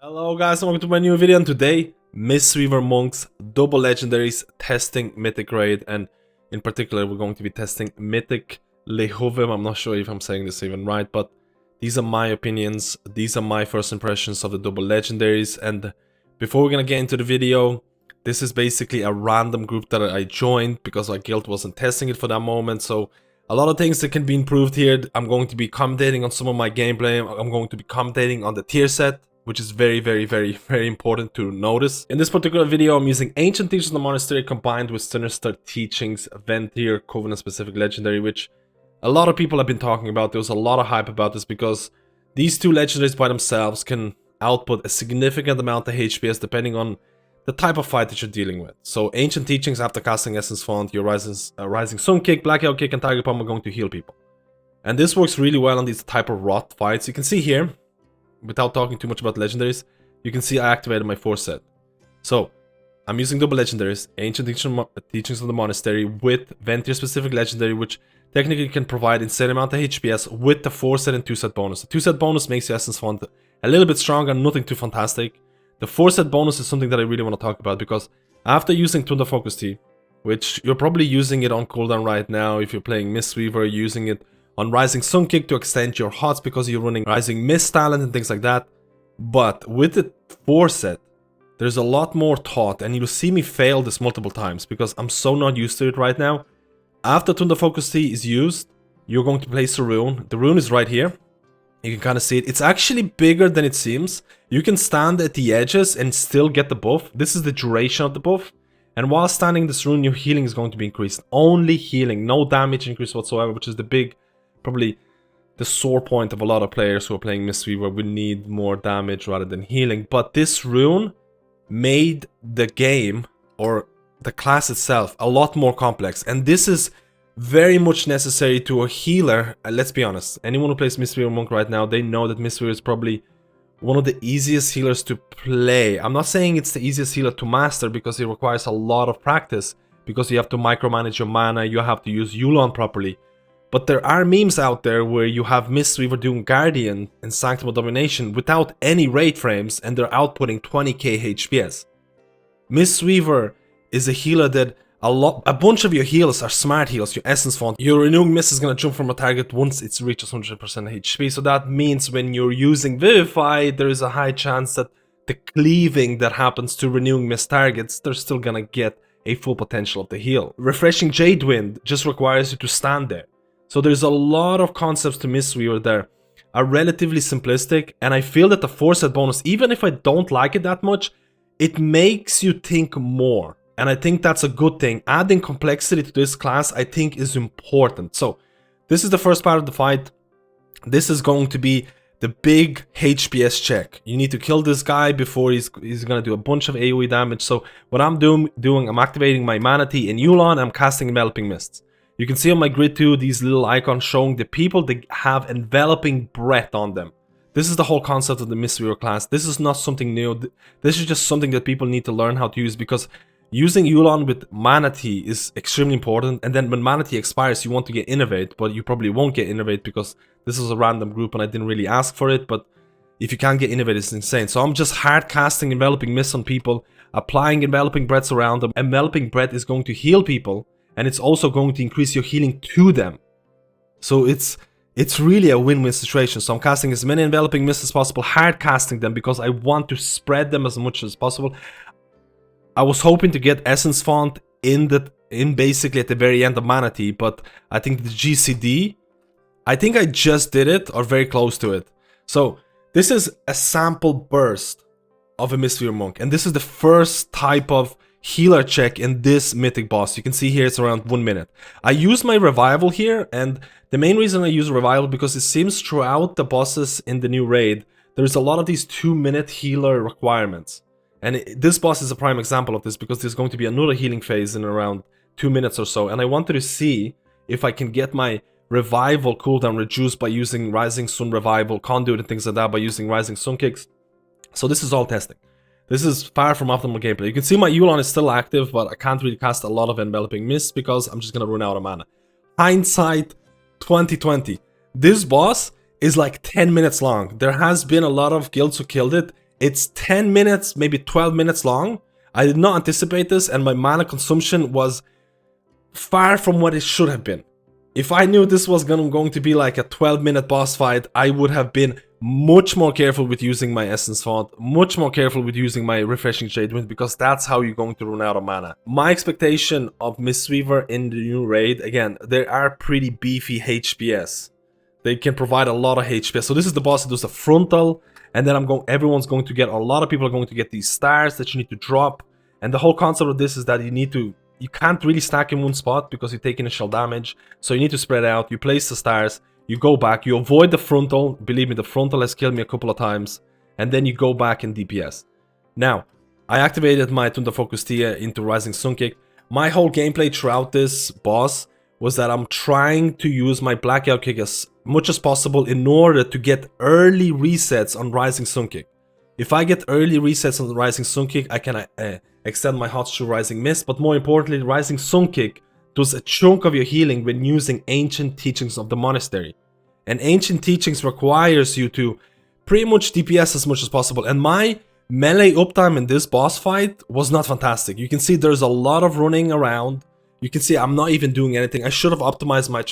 Hello guys and welcome to my new video, and today Mistweaver monks double legendaries testing Mythic raid, and in particular we're going to be testing Mythic Lihuvim. I'm not sure if I'm saying this even right, but these are my opinions, these are my first impressions of the double legendaries. And before we're gonna get into the video, this is basically a random group that I joined because our guild wasn't testing it for that moment, so a lot of things that can be improved here. I'm going to be commentating on some of my gameplay, I'm going to be commentating on the tier set, which is very important to notice. In this particular video, I'm using Ancient Teachings of the Monastery combined with Sinister Teachings, Ventier, Covenant specific legendary, which a lot of people have been talking about. There was a lot of hype about this because these two legendaries by themselves can output a significant amount of HPS depending on the type of fight that you're dealing with. So Ancient Teachings, after casting Essence Font, your Rising Sun Kick, Blackout Kick, and Tiger Palm are going to heal people. And this works really well on these type of rot fights. You can see here, without talking too much about legendaries, you can see I activated my force set. So I'm using double legendaries, Ancient Teachings of the Monastery with Ventier specific legendary, which technically can provide insane amount of HPS with the force set and 2-set bonus. The 2-set bonus makes your Essence Font a little bit stronger, nothing too fantastic. The 4-set bonus is something that I really want to talk about, because after using Thunder Focus Tea, which you're probably using it on cooldown right now if you're playing Mistweaver, using it on Rising Sun Kick to extend your HOTS because you're running Rising Mist talent and things like that. But with the 4-set, there's a lot more thought, and you'll see me fail this multiple times because I'm so not used to it right now. After Thunder Focus Tea is used, you're going to place a rune. The rune is right here. You can kind of see it. It's actually bigger than it seems. You can stand at the edges and still get the buff. This is the duration of the buff. And while standing this rune, your healing is going to be increased. Only healing, no damage increase whatsoever, which is the big, probably the sore point of a lot of players who are playing Mistweaver. We need more damage rather than healing. But this rune made the game, or the class itself, a lot more complex. And this is very much necessary to a healer. Let's be honest, anyone who plays Mistweaver Monk right now, they know that Mistweaver is probably one of the easiest healers to play. I'm not saying it's the easiest healer to master because it requires a lot of practice, because you have to micromanage your mana, you have to use Yulon properly. But there are memes out there where you have Mistweaver doing Guardian and Sanctum of Domination without any raid frames, and they're outputting 20k HPS. Mistweaver is a healer that a bunch of your heals are smart heals. Your Essence Font, your Renewing Mist is gonna jump from a target once it reaches 100% HP. So that means when you're using Vivify, there is a high chance that the cleaving that happens to Renewing Mist targets, they're still gonna get a full potential of the heal. Refreshing Jade Wind just requires you to stand there. So there's a lot of concepts to Mistweaver that are relatively simplistic, and I feel that the 4-set bonus, even if I don't like it that much, it makes you think more. And I think that's a good thing. Adding complexity to this class, I think, is important. So this is the first part of the fight. This is going to be the big HPS check. You need to kill this guy before he's going to do a bunch of AoE damage. So what I'm doing, I'm activating my Mana Tea in Yulon. I'm casting Enveloping Mists. You can see on my grid too, these little icons showing the people that have Enveloping Breath on them. This is the whole concept of the Mistweaver class. This is not something new. This is just something that people need to learn how to use, because using Yulon with Mana Tea is extremely important. And then when Mana Tea expires, you want to get Innovate, but you probably won't get Innovate because this is a random group and I didn't really ask for it. But if you can't get Innovate, it's insane. So I'm just hard casting Enveloping Mist on people, applying Enveloping Breaths around them. Enveloping Breath is going to heal people, and it's also going to increase your healing to them. So it's really a win-win situation. So I'm casting as many Enveloping Mists as possible, hard casting them because I want to spread them as much as possible. I was hoping to get Essence Font in basically at the very end of Mana Tea, but I think the GCD, I think I just did it or very close to it. So this is a sample burst of a Mistweaver Monk, and this is the first type of healer check in this mythic boss. You can see here it's around 1 minute. I use my revival here, and the main reason I use revival because it seems throughout the bosses in the new raid there's a lot of these 2-minute healer requirements. And this boss is a prime example of this because there's going to be another healing phase in around 2 minutes or so. And I wanted to see if I can get my revival cooldown reduced by using Rising Sun Revival, Conduit and things like that, by using Rising Sun Kicks. So this is all testing. This is far from optimal gameplay. You can see my Yulon is still active, but I can't really cast a lot of Enveloping Mist because I'm just going to run out of mana. Hindsight 2020. This boss is like 10 minutes long. There has been a lot of guilds who killed it It's 10 minutes, maybe 12 minutes long. I did not anticipate this, and my mana consumption was far from what it should have been. If I knew this was going to be like a 12-minute boss fight, I would have been much more careful with using my Essence Font, much more careful with using my Refreshing Jade, because that's how you're going to run out of mana. My expectation of Mistweaver in the new raid, again, they are pretty beefy HPS. They can provide a lot of HPS. So this is the boss that does the frontal, and then everyone's going to get, a lot of people are going to get these stars that you need to drop. And the whole concept of this is that you can't really stack in one spot because you take initial damage. So you need to spread out. You place the stars, you go back, you avoid the frontal. Believe me, the frontal has killed me a couple of times. And then you go back in DPS. Now, I activated my Tunda Focus Tia into Rising Sun Kick. My whole gameplay throughout this boss was that I'm trying to use my Blackout Kick as much as possible in order to get early resets on Rising Sun Kick. If I get early resets on the Rising Sun Kick, I can extend my HOTS to Rising Mist, but more importantly, Rising Sun Kick does a chunk of your healing when using Ancient Teachings of the Monastery. And Ancient Teachings requires you to pretty much DPS as much as possible, and my melee uptime in this boss fight was not fantastic. You can see there's a lot of running around. You can see I'm not even doing anything. I should have optimized my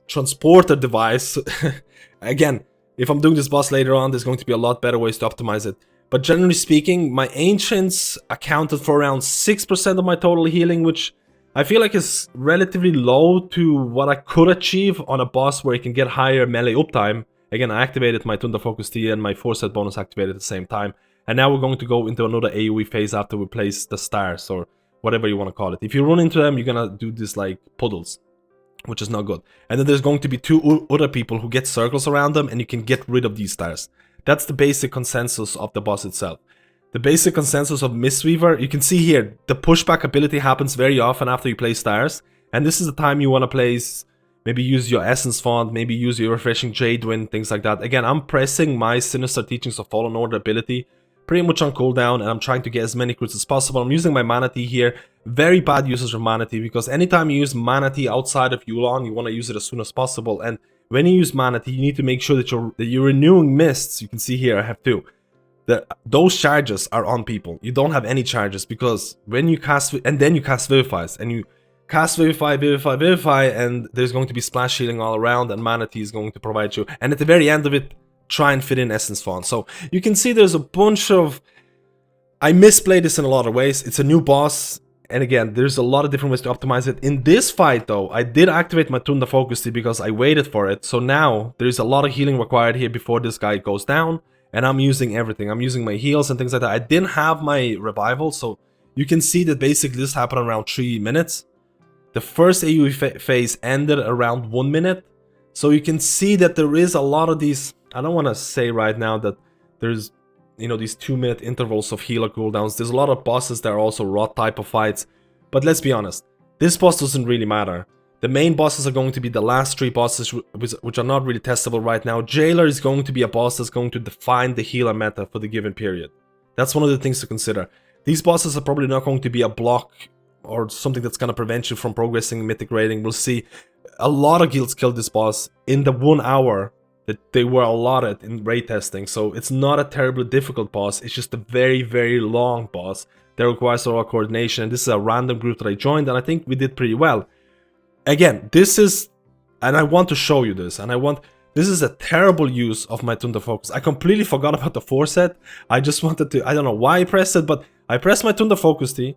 transporter device. Again, if I'm doing this boss later on, there's going to be a lot better ways to optimize it. But generally speaking, my Ancients accounted for around 6% of my total healing, which I feel like is relatively low to what I could achieve on a boss where I can get higher melee uptime. Again, I activated my Tunda Focus Tia and my 4-set bonus activated at the same time. And now we're going to go into another AoE phase after we place the stars, or whatever you want to call it. If you run into them, you're gonna do this like puddles, which is not good. And then there's going to be two other people who get circles around them, and you can get rid of these stars. That's the basic consensus of the boss itself. The basic consensus of Mistweaver, you can see here, the pushback ability happens very often after you place stars. And this is the time you want to place, maybe use your Essence Font, maybe use your Refreshing Jade Wind, things like that. Again, I'm pressing my Sinister Teachings of Fallen Order ability pretty much on cooldown, and I'm trying to get as many crits as possible. I'm using my Mana Tea here. Very bad usage of Mana Tea, because anytime you use Mana Tea outside of Yulon, you want to use it as soon as possible. And when you use Mana Tea, you need to make sure that you're renewing mists. You can see here I have two. Those charges are on people. You don't have any charges, because when you cast, and then you cast Vivifies, and you cast Vivify, and there's going to be splash healing all around, and Mana Tea is going to provide you. And at the very end of it, try and fit in Essence Font. So you can see there's a bunch of... I misplayed this in a lot of ways. It's a new boss, and again, there's a lot of different ways to optimize it. In this fight though, I did activate my Tunda Focus Tea because I waited for it. So now there's a lot of healing required here before this guy goes down, and I'm using everything. I'm using my heals and things like that. I didn't have my revival, so you can see that basically this happened around 3 minutes. The first AoE phase ended around 1 minute. So you can see that there is a lot of these... I don't want to say right now that there's, you know, these 2-minute intervals of healer cooldowns. There's a lot of bosses that are also rot type of fights. But let's be honest, this boss doesn't really matter. The main bosses are going to be the last 3 bosses, which are not really testable right now. Jailer is going to be a boss that's going to define the healer meta for the given period. That's one of the things to consider. These bosses are probably not going to be a block or something that's going to prevent you from progressing Mythic rating. We'll see. A lot of guilds killed this boss in the 1 hour that they were allotted in raid testing. So it's not a terribly difficult boss. It's just a very, very long boss that requires a lot of coordination. And this is a random group that I joined, and I think we did pretty well. Again, this is, and I want to show you this, this is a terrible use of my Tunda Focus. I completely forgot about the 4-set. I just wanted to, I don't know why I pressed it, but I pressed my Tunda Focus Tea,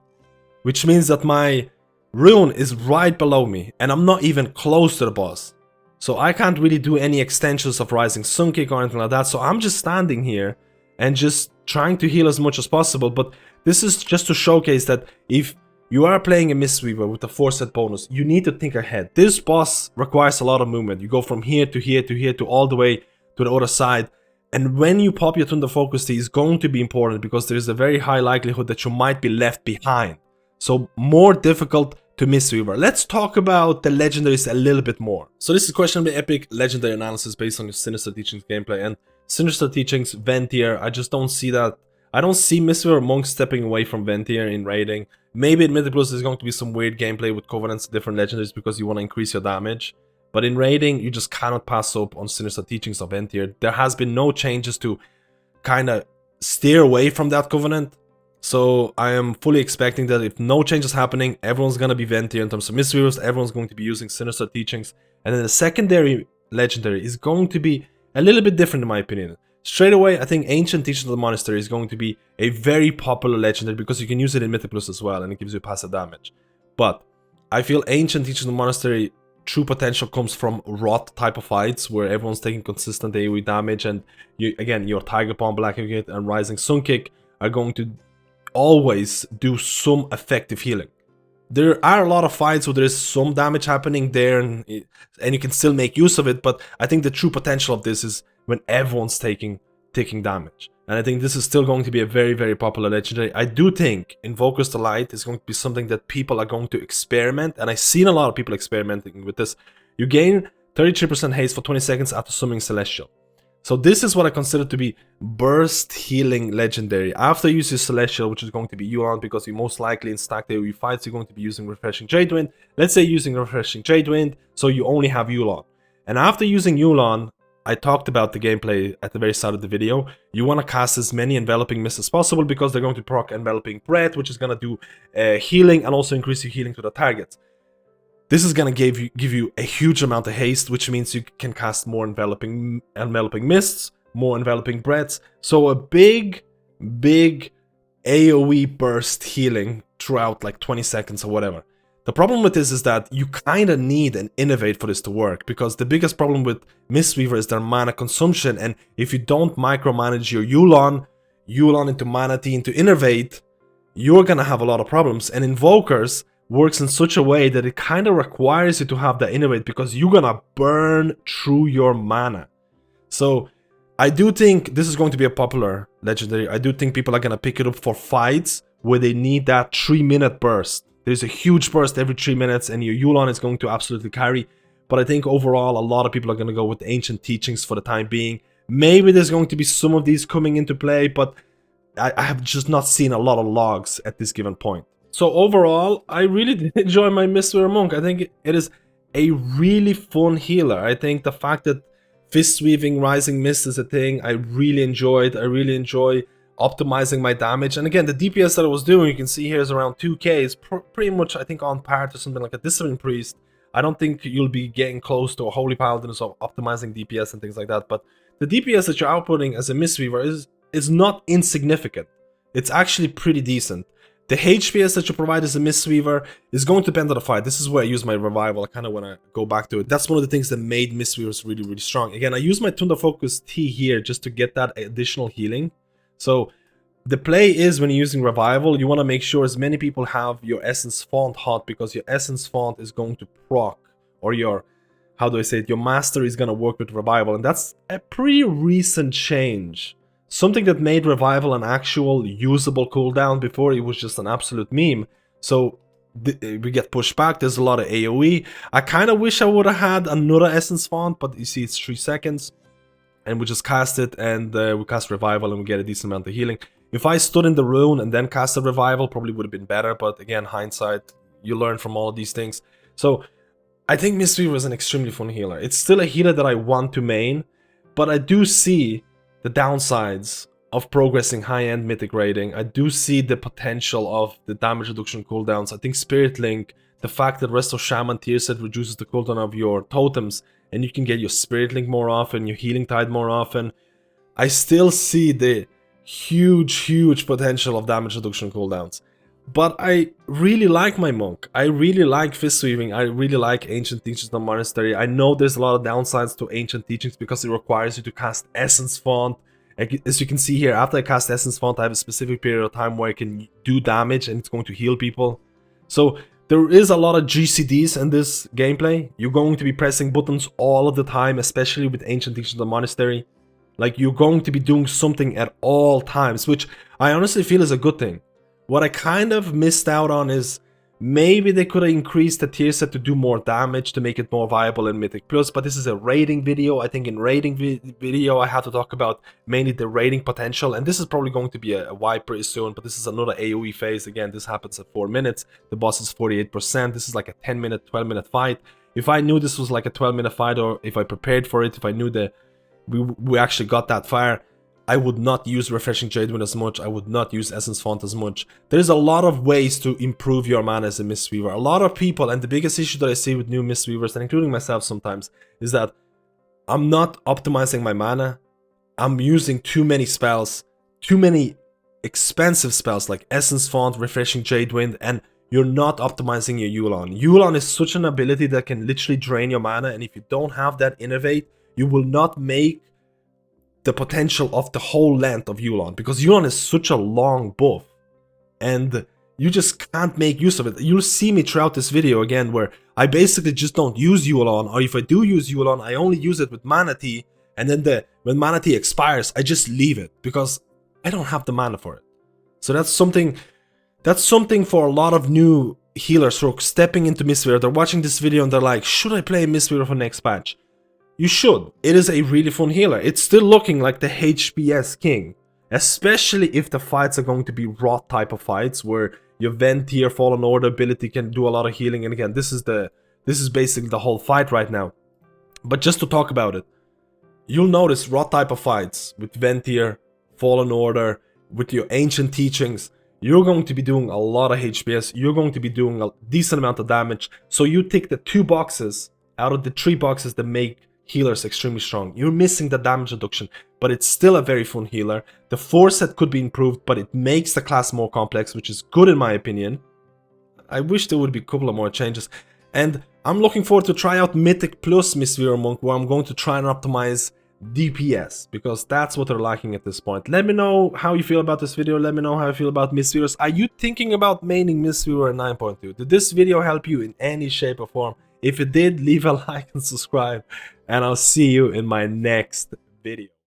which means that my rune is right below me, and I'm not even close to the boss. So I can't really do any extensions of Rising Sun Kick or anything like that. So I'm just standing here and just trying to heal as much as possible. But this is just to showcase that if you are playing a Mistweaver with a 4-set bonus, you need to think ahead. This boss requires a lot of movement. You go from here to here to here to all the way to the other side. And when you pop your Tunda Focus Tea, it's going to be important, because there is a very high likelihood that you might be left behind. So more difficult to Mistweaver. Let's talk about the Legendaries a little bit more. So this is questionably epic legendary analysis based on your Sinister Teachings gameplay, and Sinister Teachings, Ventier, I just don't see that. I don't see Mistweaver Monk stepping away from Ventier in raiding. Maybe in Mythic Plus there's going to be some weird gameplay with Covenants, different Legendaries, because you want to increase your damage. But in raiding, you just cannot pass up on Sinister Teachings of Ventier. There has been no changes to kind of steer away from that covenant. So I am fully expecting that if no change is happening, everyone's gonna be Venti in terms of Mistweavers, everyone's going to be using Sinister Teachings, and then the secondary legendary is going to be a little bit different in my opinion. Straight away, I think Ancient Teachings of the Monastery is going to be a very popular legendary because you can use it in Mythic Plus as well, and it gives you passive damage. But I feel Ancient Teachings of the Monastery true potential comes from rot type of fights where everyone's taking consistent AoE damage, and again, your Tiger Palm, Black Agate, and Rising Sun Kick are going to always do some effective healing. There are a lot of fights where there is some damage happening there and you can still make use of it, but I think the true potential of this is when everyone's taking damage. And I think this is still going to be a very, very popular legendary. I do think Invoker's Delight is going to be something that people are going to experiment, and I've seen a lot of people experimenting with this. You gain 33% haste for 20 seconds after summoning Celestial. So this is what I consider to be burst healing legendary. After you use your Celestial, which is going to be Yuan, because you most likely in stacked AoE fights, you're going to be using Refreshing Jadewind. Let's say using Refreshing Jadewind, so you only have Yulan. And after using Yulan, I talked about the gameplay at the very start of the video. You want to cast as many Enveloping Mists as possible because they're going to proc Enveloping Breath, which is going to do healing and also increase your healing to the targets. This is going to give you a huge amount of haste, which means you can cast more enveloping mists, more enveloping breaths. So a big AoE burst healing throughout like 20 seconds or whatever. The problem with this is that you kind of need an Innovate for this to work, because the biggest problem with Mistweaver is their mana consumption, and if you don't micromanage your Yulan into Mana Tea into Innovate, you're going to have a lot of problems. And Invokers works in such a way that it kind of requires you to have the Innovate because you're gonna burn through your mana. So I do think this is going to be a popular legendary. I do think people are gonna pick it up for fights where they need that 3-minute burst. There's a huge burst every 3 minutes and your Yulan is going to absolutely carry. But I think overall a lot of people are gonna go with Ancient Teachings for the time being. Maybe there's going to be some of these coming into play, but I have just not seen a lot of logs at this given point. So overall, I really did enjoy my Mistweaver Monk. I think it is a really fun healer. I think the fact that Fist Weaving Rising Mist is a thing I really enjoyed. I really enjoy optimizing my damage. And again, the DPS that I was doing, you can see here is around 2k. It's pretty much, I think, on par to something like a Discipline Priest. I don't think you'll be getting close to a Holy Paladin, so optimizing DPS and things like that. But the DPS that you're outputting as a Mistweaver is not insignificant. It's actually pretty decent. The HPS that you provide as a Mistweaver is going to depend on the fight. This is where I use my Revival. I kind of want to go back to it. That's one of the things that made Mistweavers really, really strong. Again, I use my Thunder Focus T here just to get that additional healing. So the play is when you're using Revival, you want to make sure as many people have your Essence Font hot, because your Essence Font is going to proc, or your, how do I say it, your Mastery is going to work with Revival. And that's a pretty recent change. Something that made Revival an actual usable cooldown. Before it was just an absolute meme. So we get pushed back. There's a lot of AoE. I kind of wish I would have had another Essence Font, but you see it's 3 seconds. And we just cast it, and we cast Revival and we get a decent amount of healing. If I stood in the rune and then cast a Revival, probably would have been better. But again, hindsight, you learn from all of these things. So I think Mistweaver is an extremely fun healer. It's still a healer that I want to main, but I do see the downsides of progressing high-end Mythic raiding. I do see the potential of the damage reduction cooldowns. I think Spirit Link, the fact that Resto Shaman tier set reduces the cooldown of your totems, and you can get your Spirit Link more often, your Healing Tide more often. I still see the huge potential of damage reduction cooldowns. But I really like my Monk. I really like Fist Weaving. I really like Ancient Teachings of the Monastery. I know there's a lot of downsides to Ancient Teachings because it requires you to cast Essence Font. As you can see here, after I cast Essence Font, I have a specific period of time where I can do damage and it's going to heal people. So there is a lot of GCDs in this gameplay. You're going to be pressing buttons all of the time, especially with Ancient Teachings of the Monastery. Like, you're going to be doing something at all times, which I honestly feel is a good thing. What I kind of missed out on is maybe they could have increased the tier set to do more damage to make it more viable in Mythic Plus, but this is a raiding video. I think in raiding video I have to talk about mainly the raiding potential, and this is probably going to be a wipe pretty soon, but this is another AoE phase. Again, this happens at 4 minutes. The boss is 48%. This is like a 10-minute, 12-minute fight. If I knew this was like a 12-minute fight, or if I prepared for it, if I knew that we actually got that far, I would not use Refreshing Jadewind as much, I would not use Essence Font as much. There's a lot of ways to improve your mana as a Mistweaver. A lot of people, and the biggest issue that I see with new Mistweavers, and including myself sometimes, is that I'm not optimizing my mana. I'm using too many spells, too many expensive spells like Essence Font, Refreshing Jadewind, and you're not optimizing your Yulon. Yulon is such an ability that can literally drain your mana, and if you don't have that Innovate, you will not make the potential of the whole length of Yulon, because Yulon is such a long buff, and you just can't make use of it. You'll see me throughout this video again where I basically just don't use Yulon, or if I do use Yulon, I only use it with Mana Tea, and then when Mana Tea expires, I just leave it, because I don't have the mana for it. So that's something for a lot of new healers who are stepping into Mistweaver. They're watching this video and they're like, should I play Mistweaver for next patch? You should. It is a really fun healer. It's still looking like the HPS king. Especially if the fights are going to be rot type of fights where your Ventier Fallen Order ability can do a lot of healing. And again, this is basically the whole fight right now. But just to talk about it, you'll notice rot type of fights with Ventier, Fallen Order, with your Ancient Teachings. You're going to be doing a lot of HPS. You're going to be doing a decent amount of damage. So you tick the 2 boxes out of the 3 boxes that make healers extremely strong. You're missing the damage reduction, but it's still a very fun healer. The 4 set could be improved, but it makes the class more complex, which is good in my opinion. I wish there would be a couple of more changes. And I'm looking forward to try out Mythic plus Mistweaver Monk, where I'm going to try and optimize DPS, because that's what they're lacking at this point. Let me know how you feel about this video. Let me know how you feel about Mistweavers. Are you thinking about maining Mistweaver at 9.2? Did this video help you in any shape or form? If it did, leave a like and subscribe, and I'll see you in my next video.